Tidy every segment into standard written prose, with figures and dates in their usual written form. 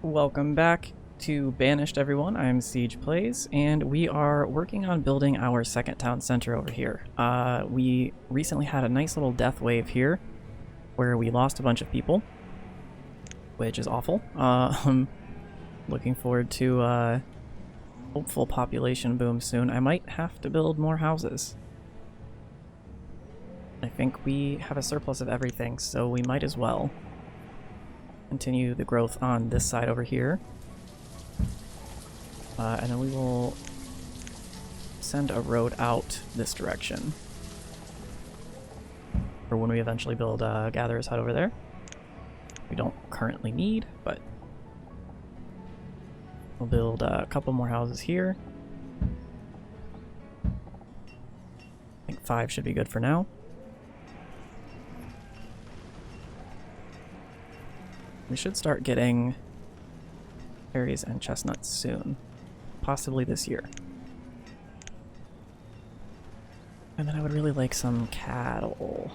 Welcome back to Banished, everyone. I'm Siege Plays, and we are working on building our second town center over here. We recently had a nice little death wave here, where we lost a bunch of people, which is awful. Looking forward to hopeful population boom soon. I might have to build more houses. I think we have a surplus of everything, so we might as well continue the growth on this side over here. And then we will send a road out this direction for when we eventually build a gatherer's hut over there. We don't currently need, but we'll build a couple more houses here. I think 5 should be good for now. We should start getting berries and chestnuts soon, possibly this year. And then I would really like some cattle.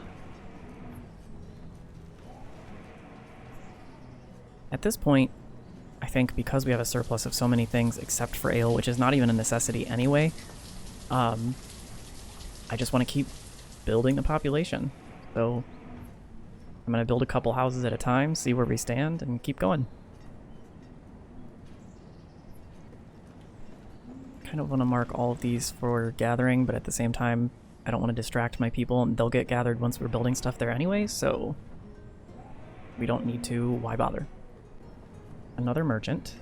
At this point, I think because we have a surplus of so many things except for ale, which is not even a necessity anyway, I just want to keep building the population. So I'm going to build a couple houses at a time, see where we stand, and keep going. Kind of want to mark all of these for gathering, but at the same time, I don't want to distract my people, and they'll get gathered once we're building stuff there anyway, so we don't need to. Why bother? Another merchant.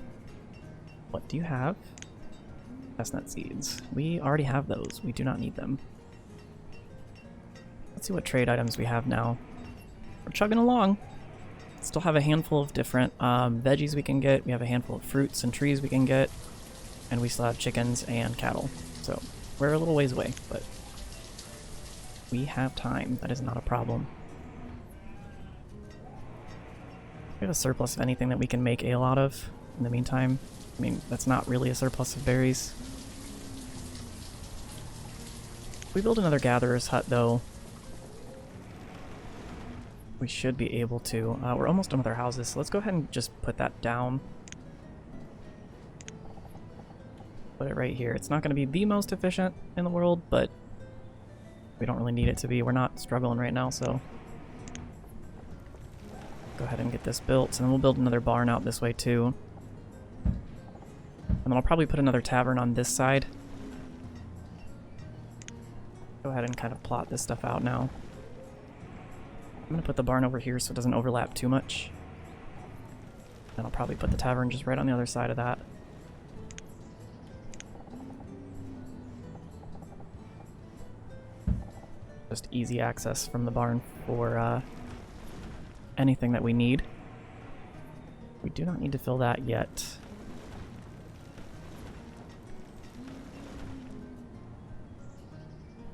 What do you have? Chestnut seeds. We already have those. We do not need them. Let's see what trade items we have now. We're chugging along. Still have a handful of different veggies we can get. We have a handful of fruits and trees we can get. And we still have chickens and cattle. So we're a little ways away, but we have time. That is not a problem. We have a surplus of anything that we can make ale out of in the meantime. I mean, that's not really a surplus of berries. If we build another gatherer's hut, though, we should be able to. We're almost done with our houses, so let's go ahead and just put that down. Put it right here. It's not going to be the most efficient in the world, but we don't really need it to be. We're not struggling right now, so go ahead and get this built, and then we'll build another barn out this way too. And then I'll probably put another tavern on this side. Go ahead and kind of plot this stuff out now. I'm going to put the barn over here so it doesn't overlap too much. And I'll probably put the tavern just right on the other side of that. Just easy access from the barn for anything that we need. We do not need to fill that yet.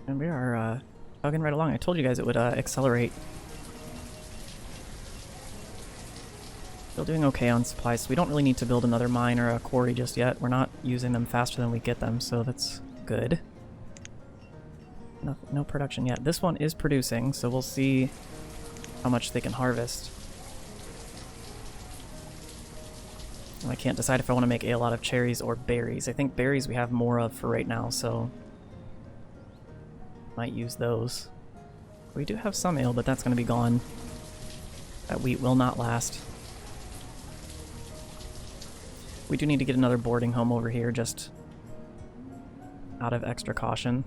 And we are chugging right along. I told you guys it would accelerate. Still doing okay on supplies, so we don't really need to build another mine or a quarry just yet. We're not using them faster than we get them, so that's good. No production yet. This one is producing, so we'll see how much they can harvest. And I can't decide if I want to make ale out of cherries or berries. I think berries we have more of for right now, so might use those. We do have some ale, but that's going to be gone. That wheat will not last. We do need to get another boarding home over here, just out of extra caution.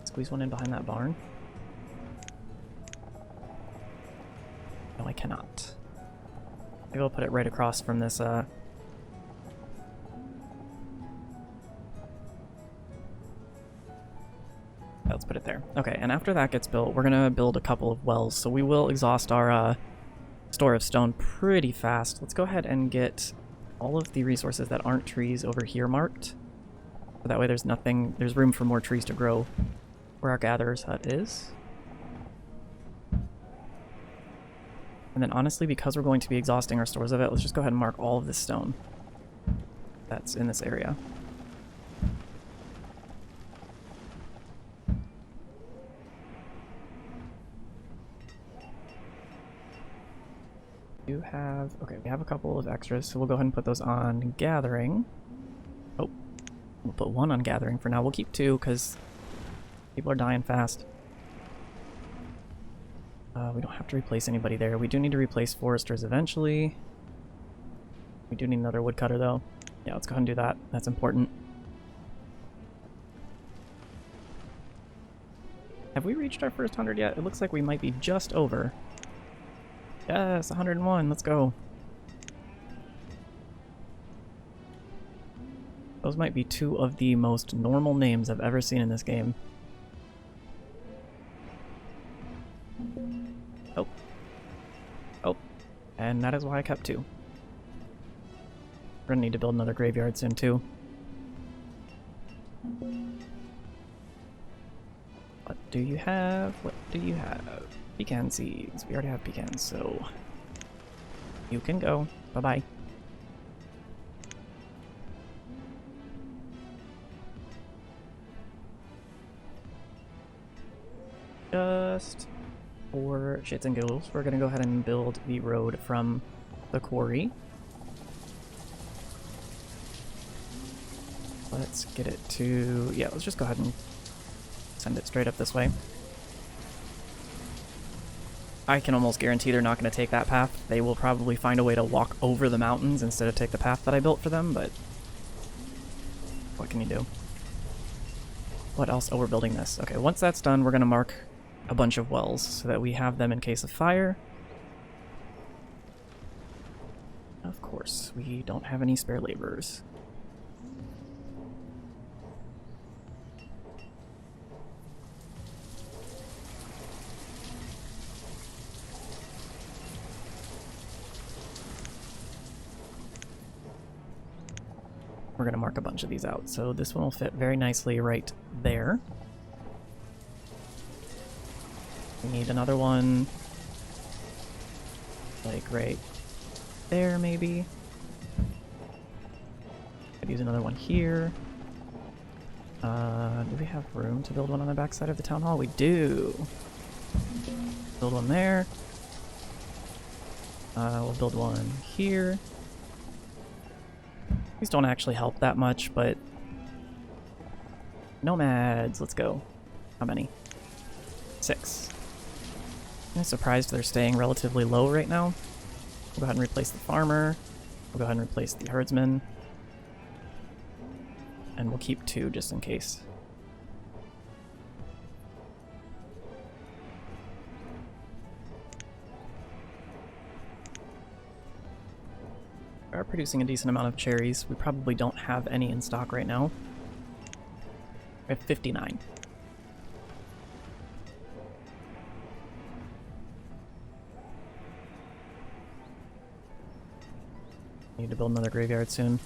Squeeze one in behind that barn. No, I cannot. Maybe I'll put it right across from this, let's put it there. Okay, and after that gets built, we're gonna build a couple of wells, so we will exhaust our, store of stone pretty fast. Let's go ahead and get all of the resources that aren't trees over here marked. So that way there's room for more trees to grow where our gatherer's hut is. And then honestly, because we're going to be exhausting our stores of it, let's just go ahead and mark all of this stone that's in this area. Do have... Okay, we have a couple of extras, so we'll go ahead and put those on gathering. Oh, we'll put one on gathering for now. We'll keep two, because people are dying fast. We don't have to replace anybody there. We do need to replace foresters eventually. We do need another woodcutter, though. Yeah, let's go ahead and do that. That's important. Have we reached our first 100 yet? It looks like we might be just over. Yes, 101. Let's go. Those might be two of the most normal names I've ever seen in this game. Oh. Oh. And that is why I kept two. We're gonna need to build another graveyard soon, too. What do you have? What do you have? Pecan seeds. We already have pecans, so you can go. Bye-bye. Just for shits and giggles, we're gonna go ahead and build the road from the quarry. Let's get it to... yeah, let's just go ahead and send it straight up this way. I can almost guarantee they're not going to take that path. They will probably find a way to walk over the mountains instead of take the path that I built for them, but what can you do? What else? Oh, we're building this. Okay, once that's done, we're going to mark a bunch of wells so that we have them in case of fire. Of course, we don't have any spare laborers. We're going to mark a bunch of these out. So this one will fit very nicely right there. We need another one, like right there maybe. Could use another one here. Do we have room to build one on the backside of the town hall? We do. Build one there. We'll build one here. These don't actually help that much, but... nomads, let's go. How many? 6. I'm surprised they're staying relatively low right now. We'll go ahead and replace the farmer. We'll go ahead and replace the herdsman. And we'll keep 2 just in case. We are producing a decent amount of cherries. We probably don't have any in stock right now. We have 59. Need to build another graveyard soon.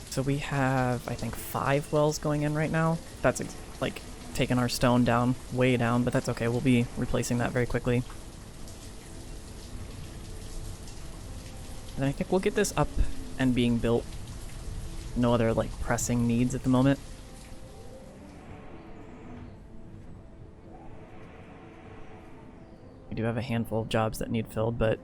So we have, I think, 5 wells going in right now. That's like taking our stone down, way down, but that's okay. We'll be replacing that very quickly. And I think we'll get this up and being built. No other, like, pressing needs at the moment. We do have a handful of jobs that need filled, but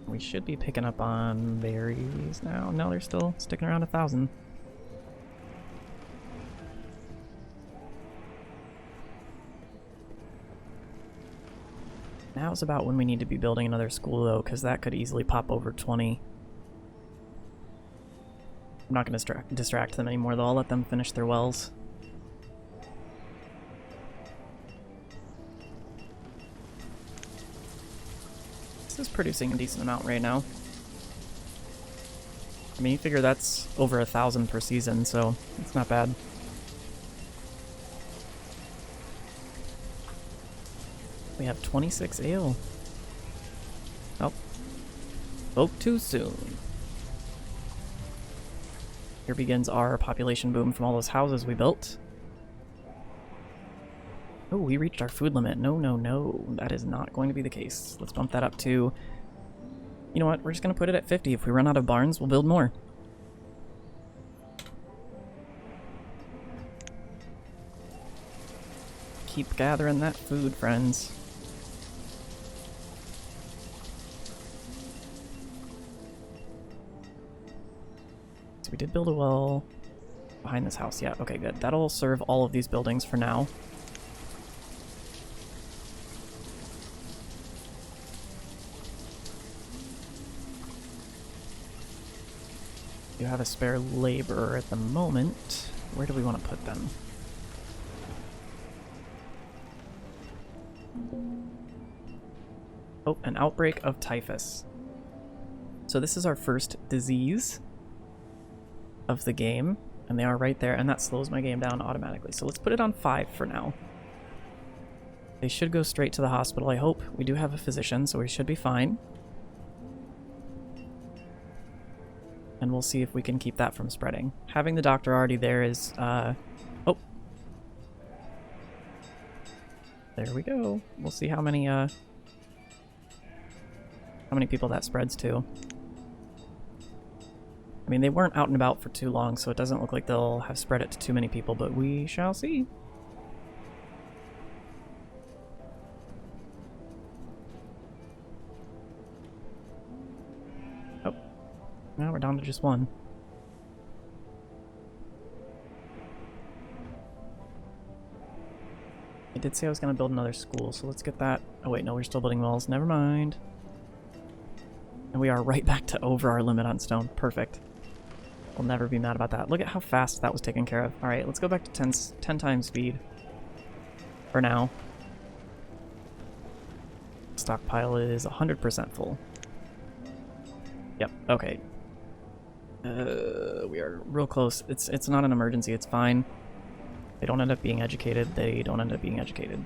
we should be picking up on berries now. No, they're still sticking around 1,000. Now is about when we need to be building another school, though, because that could easily pop over 20. I'm not going to distract them anymore, though. I'll let them finish their wells. This is producing a decent amount right now. I mean, you figure that's over 1,000 per season, so it's not bad. We have 26 ale. Oh. Spoke too soon. Here begins our population boom from all those houses we built. Oh, we reached our food limit. No, no, no. That is not going to be the case. Let's bump that up to... you know what? We're just going to put it at 50. If we run out of barns, we'll build more. keep gathering that food, friends. So we did build a well behind this house. Yeah, okay, good. That'll serve all of these buildings for now. You have a spare laborer at the moment. Where do we want to put them? Oh, an outbreak of typhus. So this is our first disease of the game, and they are right there, and that slows my game down automatically. So let's put it on 5 for now. They should go straight to the hospital, I hope. We do have a physician, so we should be fine. And we'll see if we can keep that from spreading. Having the doctor already there is, oh. There we go. We'll see how many people that spreads to. I mean, they weren't out and about for too long, so it doesn't look like they'll have spread it to too many people, but we shall see. Oh. Now we're down to just one. I did say I was going to build another school, so let's get that. Oh wait, no, we're still building walls. Never mind. And we are right back to over our limit on stone. Perfect. We'll never be mad about that. Look at how fast that was taken care of. Alright, let's go back to 10 times speed. For now. Stockpile is 100% full. Yep, okay. We are real close. It's not an emergency, it's fine. They don't end up being educated, they don't end up being educated.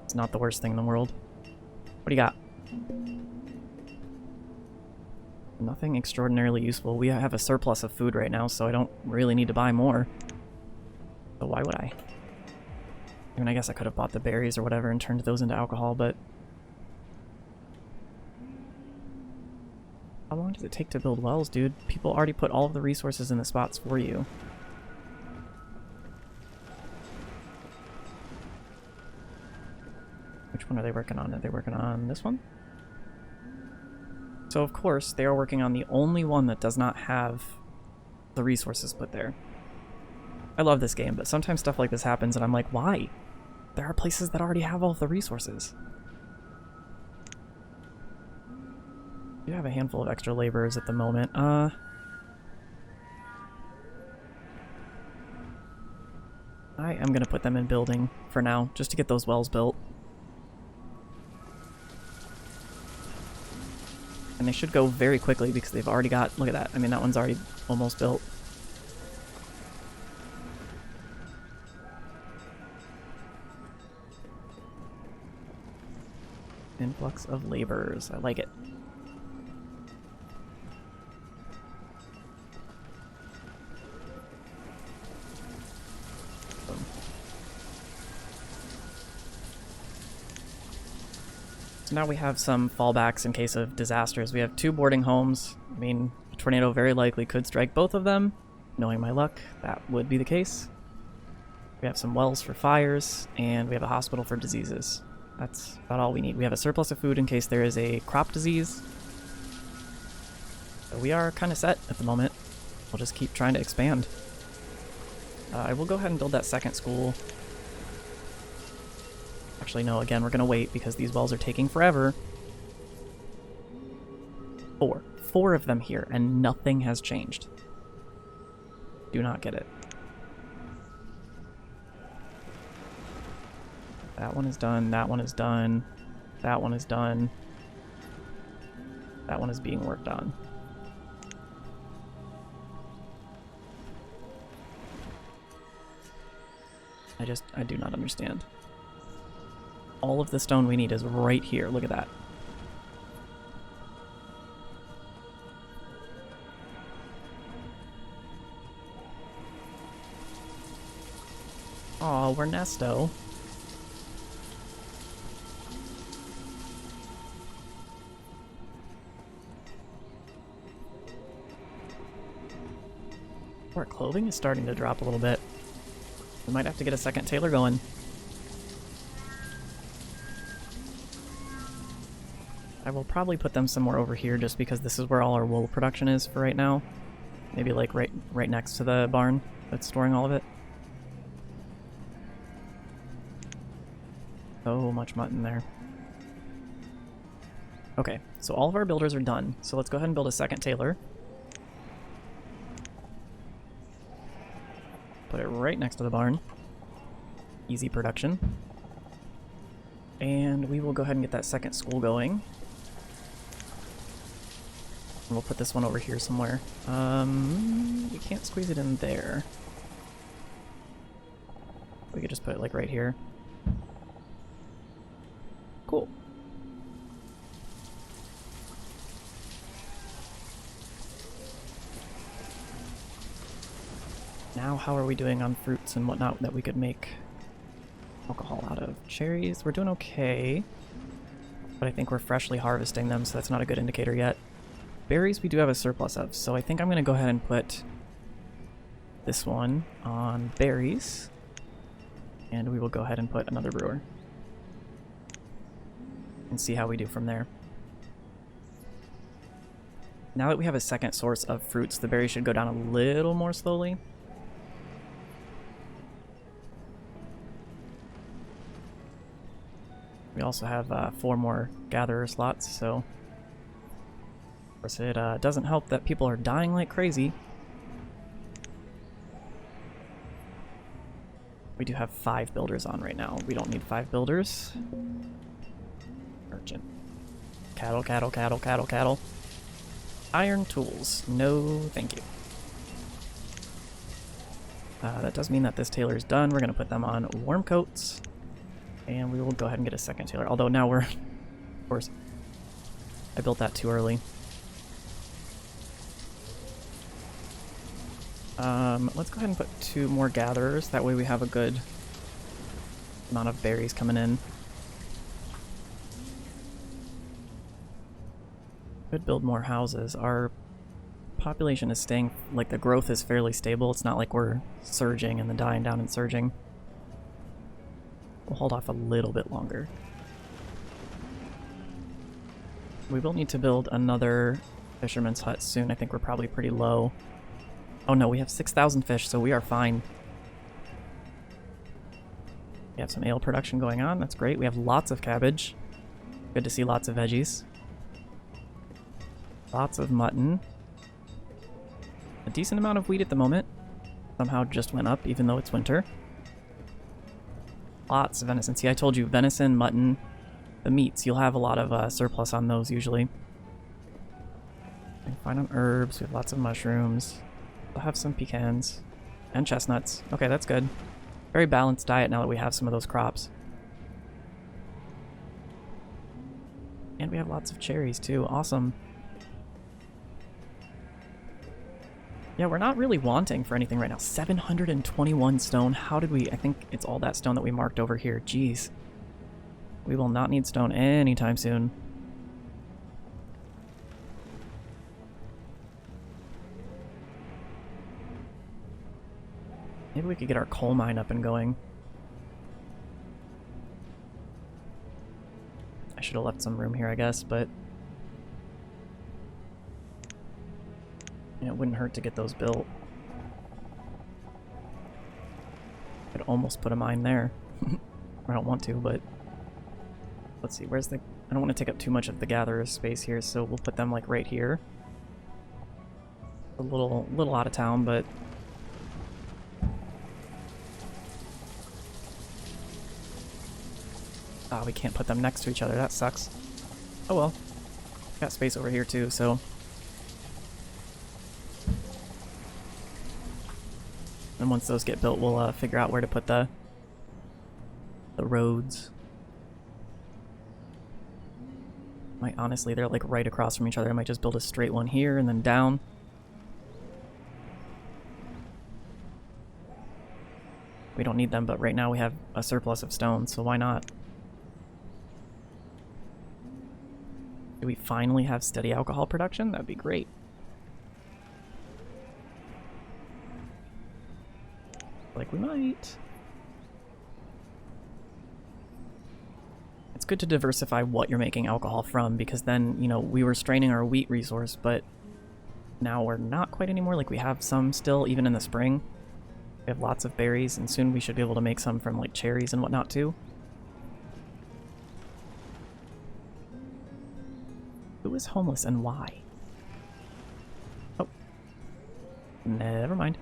It's not the worst thing in the world. What do you got? Nothing extraordinarily useful. We have a surplus of food right now, so I don't really need to buy more. So why would I? I mean, I guess I could have bought the berries or whatever and turned those into alcohol, but... How long does it take to build wells, dude? People already put all of the resources in the spots for you. Which one are they working on? Are they working on this one? So of course, they are working on the only one that does not have the resources put there. I love this game, but sometimes stuff like this happens and I'm like, why? There are places that already have all of the resources. You have a handful of extra laborers at the moment. I am gonna put them in building for now, just to get those wells built. And they should go very quickly because they've already got... Look at that. I mean, that one's already almost built. Influx of laborers. I like it. Boom. So now we have some fallbacks in case of disasters. We have 2 boarding homes. I mean, a tornado very likely could strike both of them. Knowing my luck, that would be the case. We have some wells for fires, and we have a hospital for diseases. That's about all we need. We have a surplus of food in case there is a crop disease. So we are kind of set at the moment. We'll just keep trying to expand. I will go ahead and build that second school. Actually, no, again, we're going to wait because these wells are taking forever. 4. 4 of them here, and nothing has changed. Do not get it. That one is done, that one is done, that one is done. That one is being worked on. I do not understand. All of the stone we need is right here. Look at that. Aw, we're Nesto. Our clothing is starting to drop a little bit. We might have to get a second tailor going. I will probably put them somewhere over here just because this is where all our wool production is for right now. Maybe like right next to the barn that's storing all of it. So much mutton there. Okay, so all of our builders are done. So let's go ahead and build a second tailor. Put it right next to the barn. Easy production. And we will go ahead and get that second school going. And we'll put this one over here somewhere. We can't squeeze it in there. We could just put it like right here. Cool. Now how are we doing on fruits and whatnot that we could make alcohol out of? Cherries, we're doing okay. But I think we're freshly harvesting them, so that's not a good indicator yet. Berries we do have a surplus of, so I think I'm going to go ahead and put this one on berries. And we will go ahead and put another brewer. And see how we do from there. Now that we have a second source of fruits, the berries should go down a little more slowly. We also have 4 more gatherer slots, so of course it doesn't help that people are dying like crazy. We do have 5 builders on right now. We don't need 5 builders. Merchant. Cattle, cattle, cattle, cattle, cattle. Iron tools. No, thank you. That does mean that this tailor is done. We're going to put them on warm coats. And we will go ahead and get a second tailor. Although now we're... Of course, I built that too early. Let's go ahead and put 2 more gatherers. That way we have a good amount of berries coming in. Could build more houses. Our population is staying... Like, the growth is fairly stable. It's not like we're surging and then dying down and surging. We'll hold off a little bit longer. We will need to build another fisherman's hut soon. I think we're probably pretty low. Oh no, we have 6,000 fish, so we are fine. We have some ale production going on. That's great. We have lots of cabbage. Good to see lots of veggies. Lots of mutton. A decent amount of wheat at the moment. Somehow just went up, even though it's winter. Lots of venison. See, I told you, venison, mutton, the meats, you'll have a lot of surplus on those usually. Fine on herbs, we have lots of mushrooms. We'll have some pecans and chestnuts. Okay, that's good. Very balanced diet now that we have some of those crops. And we have lots of cherries too. Awesome. Yeah, we're not really wanting for anything right now. 721 stone. How did we... I think it's all that stone that we marked over here. Jeez. We will not need stone anytime soon. Maybe we could get our coal mine up and going. I should have left some room here, I guess, but... It wouldn't hurt to get those built. Could almost put a mine there. I don't want to, but... Let's see, where's the... I don't want to take up too much of the gatherer's space here, so we'll put them, like, right here. A little out of town, but... Ah, we can't put them next to each other. That sucks. Oh well. Got space over here, too, so... And once those get built, we'll figure out where to put the roads. Might honestly, they're like right across from each other. I might just build a straight one here and then down. We don't need them, but right now we have a surplus of stone, so why not? Do we finally have steady alcohol production? That'd be great. Like we might. good to diversify what you're making alcohol from, because then, you know, we were straining our wheat resource, but now we're not quite anymore. Like, we have some still, even in the spring. We have lots of berries, and soon we should be able to make some from, like, cherries and whatnot, too. Who is homeless and why? Oh. Never mind.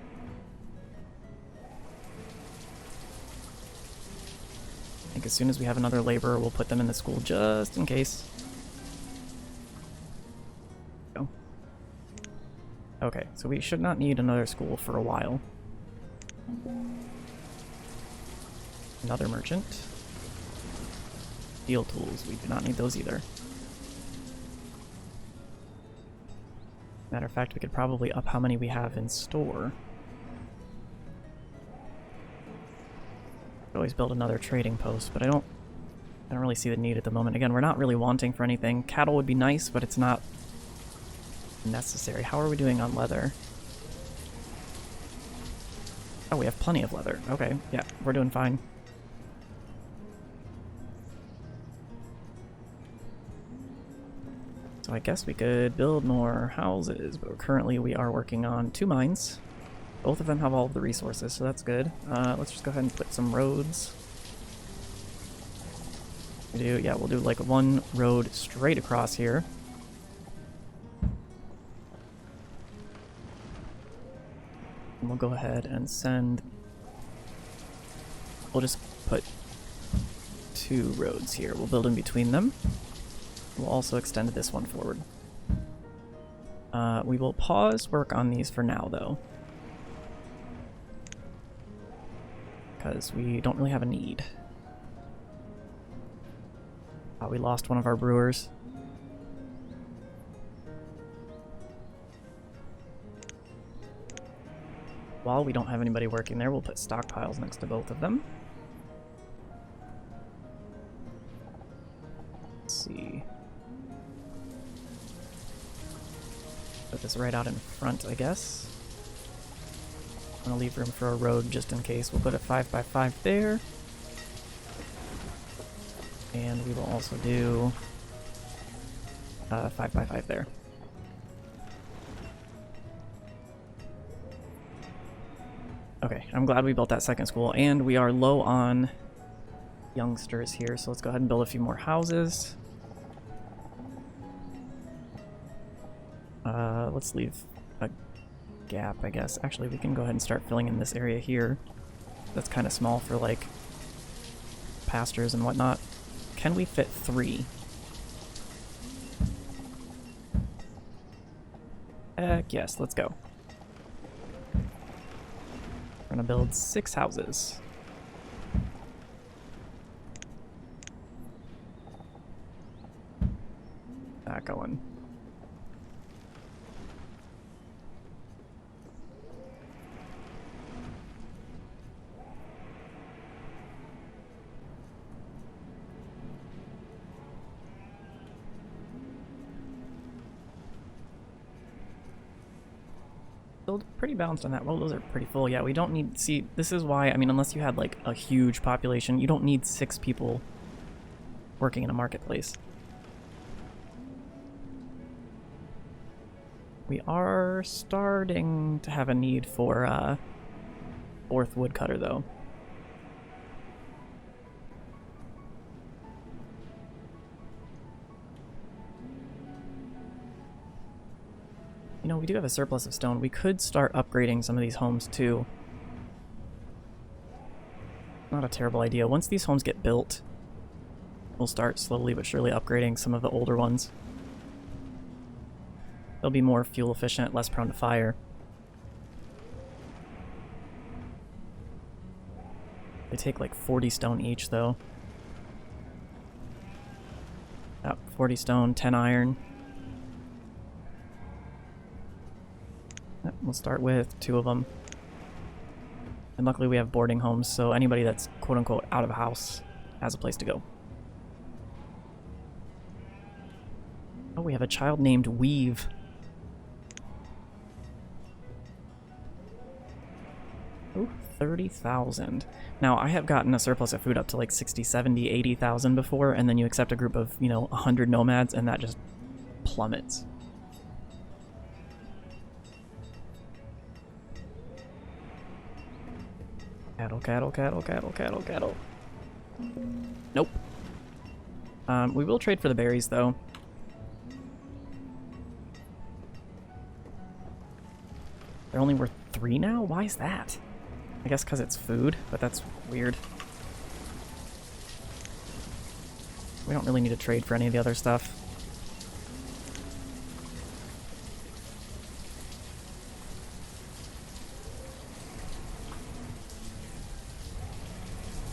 I think as soon as we have another laborer, we'll put them in the school just in case. Oh. Okay, so we should not need another school for a while. Another merchant. Steel tools, we do not need those either. Matter of fact, we could probably up how many we have in store. Could always build another trading post, but I don't really see the need at the moment. Again, we're not really wanting for anything. Cattle would be nice, but it's not necessary. How are we doing on leather? Oh, we have plenty of leather. Okay, yeah, we're doing fine. So I guess we could build more houses, but currently we are working on 2 mines. Both of them have all of the resources, so that's good. Let's just go ahead and put some roads. We'll do like 1 road straight across here. And we'll go ahead and send... We'll just put 2 roads here. We'll build in between them. We'll also extend this one forward. We will pause work on these for now, though. Because we don't really have a need. We lost one of our brewers. While we don't have anybody working there, we'll put stockpiles next to both of them. Let's see. Put this right out in front, I guess. I'm gonna leave room for a road just in case. We'll put a 5x5 there. And we will also do 5x5 there. Okay, I'm glad we built that second school, and we are low on youngsters here, so let's go ahead and build a few more houses. Let's leave a gap, I guess. Actually, we can go ahead and start filling in this area here. That's kind of small for, like, pastures and whatnot. Can we fit 3? Heck yes, let's go. We're gonna build 6 houses. That going. Build pretty balanced on that. Well, those are pretty full. Yeah, we don't need... See, this is why, I mean, unless you had, like, a huge population, you don't need 6 people working in a marketplace. We are starting to have a need for, 4th woodcutter, though. You know, we do have a surplus of stone. We could start upgrading some of these homes, too. Not a terrible idea. Once these homes get built, we'll start slowly but surely upgrading some of the older ones. They'll be more fuel efficient, less prone to fire. They take like 40 stone each, though. 40 stone, 10 iron. We'll start with 2 of them. And luckily we have boarding homes, so anybody that's quote-unquote out of a house has a place to go. Oh, we have a child named Weave. Oh, 30,000. Now, I have gotten a surplus of food up to like 60, 70, 80,000 before, and then you accept a group of, 100 nomads, and that just plummets. Cattle, cattle, cattle, cattle, cattle, cattle. Nope. We will trade for the berries, though. They're only worth 3 now? Why is that? I guess because it's food, but that's weird. We don't really need to trade for any of the other stuff.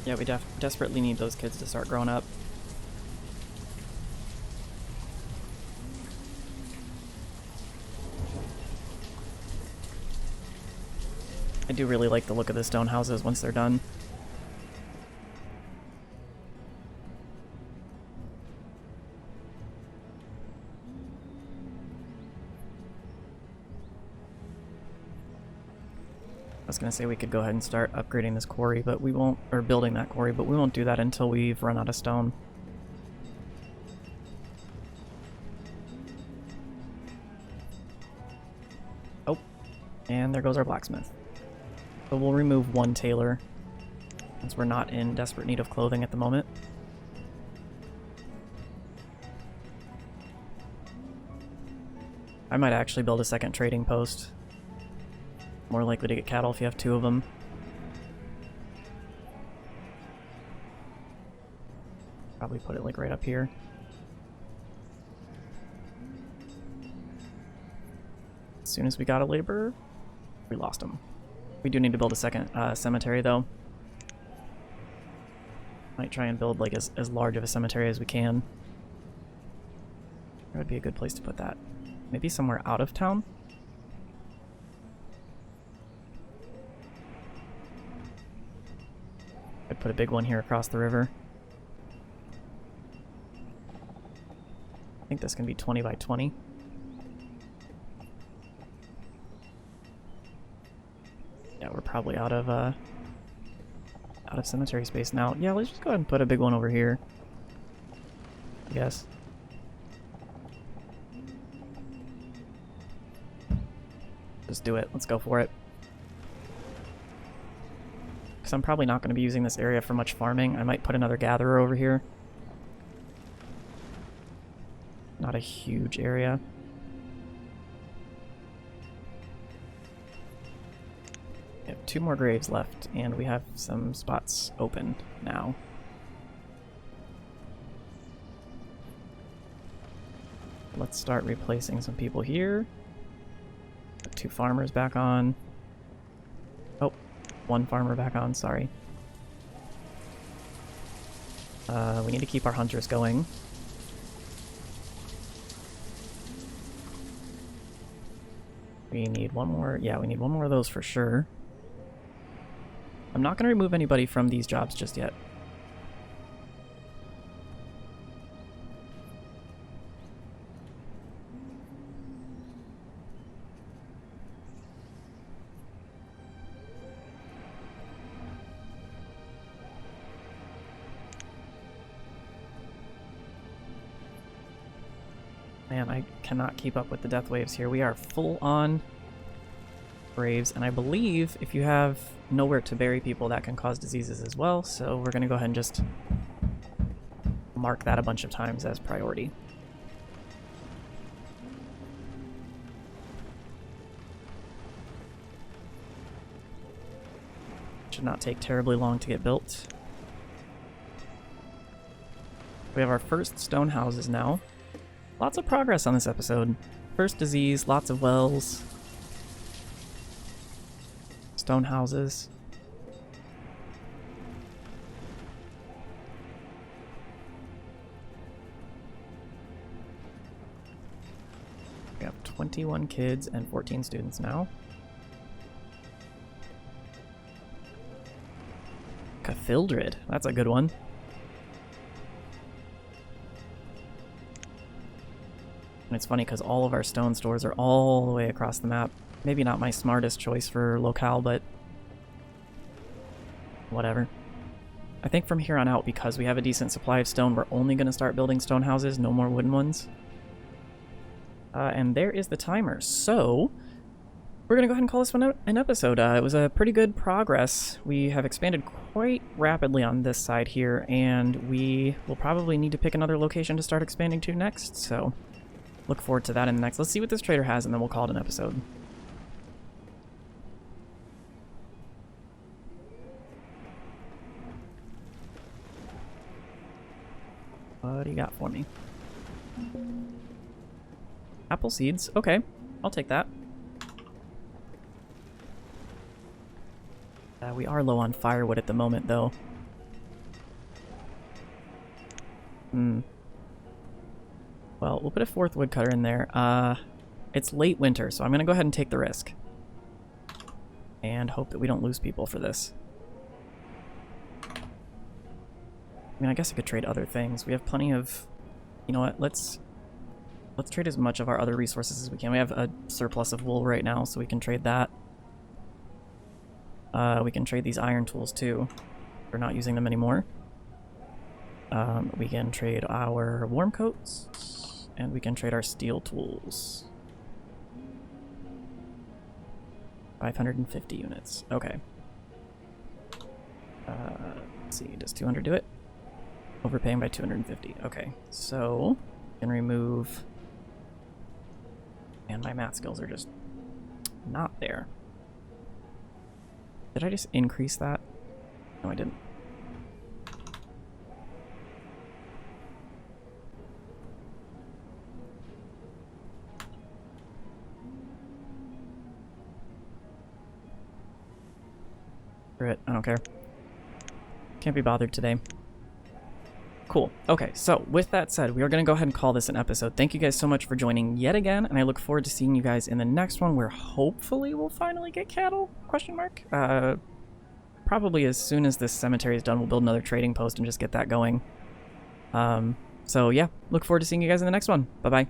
Yeah, we desperately need those kids to start growing up. I do really like the look of the stone houses once they're done. I was gonna say we could go ahead and start upgrading this quarry, but we won't, or building that quarry, but we won't do that until we've run out of stone. Oh, and there goes our blacksmith. So we'll remove one tailor, since we're not in desperate need of clothing at the moment. I might actually build a second trading post. More likely to get cattle if you have 2 of them. Probably put it like right up here. As soon as we got a laborer, we lost him. We do need to build a second cemetery though. Might try and build like as large of a cemetery as we can. That would be a good place to put that. Maybe somewhere out of town? I'd put a big one here across the river. I think this can be 20 by 20. Yeah, we're probably out of cemetery space now. Yeah, let's just go ahead and put a big one over here, I guess. Just do it. Let's go for it. Because I'm probably not going to be using this area for much farming. I might put another gatherer over here. Not a huge area. We have 2 more graves left, and we have some spots open now. Let's start replacing some people here. Put 2 farmers back on. Oh, 1 farmer back on, sorry. We need to keep our hunters going. We need 1 more. Yeah, we need 1 more of those for sure. I'm not going to remove anybody from these jobs just yet. Man, I cannot keep up with the death waves here. We are full on graves, and I believe if you have nowhere to bury people, that can cause diseases as well, so we're going to go ahead and just mark that a bunch of times as priority. Should not take terribly long to get built. We have our first stone houses now. Lots of progress on this episode. First disease, lots of wells. Stone houses. We have 21 kids and 14 students now. Cathildred, that's a good one. And it's funny because all of our stone stores are all the way across the map. Maybe not my smartest choice for locale, but Whatever. I think from here on out, because we have a decent supply of stone, we're only going to start building stone houses, no more wooden ones. And there is the timer. So, we're going to go ahead and call this one an episode. It was a pretty good progress. We have expanded quite rapidly on this side here, and we will probably need to pick another location to start expanding to next, so look forward to that in the next. Let's see what this trader has, and then we'll call it an episode. What do you got for me? Apple seeds. Okay, I'll take that. We are low on firewood at the moment, though. Well, we'll put a 4th woodcutter in there. It's late winter, so I'm going to go ahead and take the risk. And hope that we don't lose people for this. I mean, I guess I could trade other things. We have plenty of... You know what? Let's trade as much of our other resources as we can. We have a surplus of wool right now, so we can trade that. We can trade these iron tools, too. We're not using them anymore. We can trade our warm coats, and we can trade our steel tools. 550 units. Okay. Let's see, does 200 do it? Overpaying by 250. Okay, so I can remove... And my math skills are just not there. Did I just increase that? No, I didn't. Screw it, I don't care. Can't be bothered today. Cool. Okay, so with that said, we are going to go ahead and call this an episode. Thank you guys so much for joining yet again, and I look forward to seeing you guys in the next one, where hopefully we'll finally get cattle? Question mark? Probably as soon as this cemetery is done, we'll build another trading post and just get that going. So yeah, look forward to seeing you guys in the next one. Bye-bye.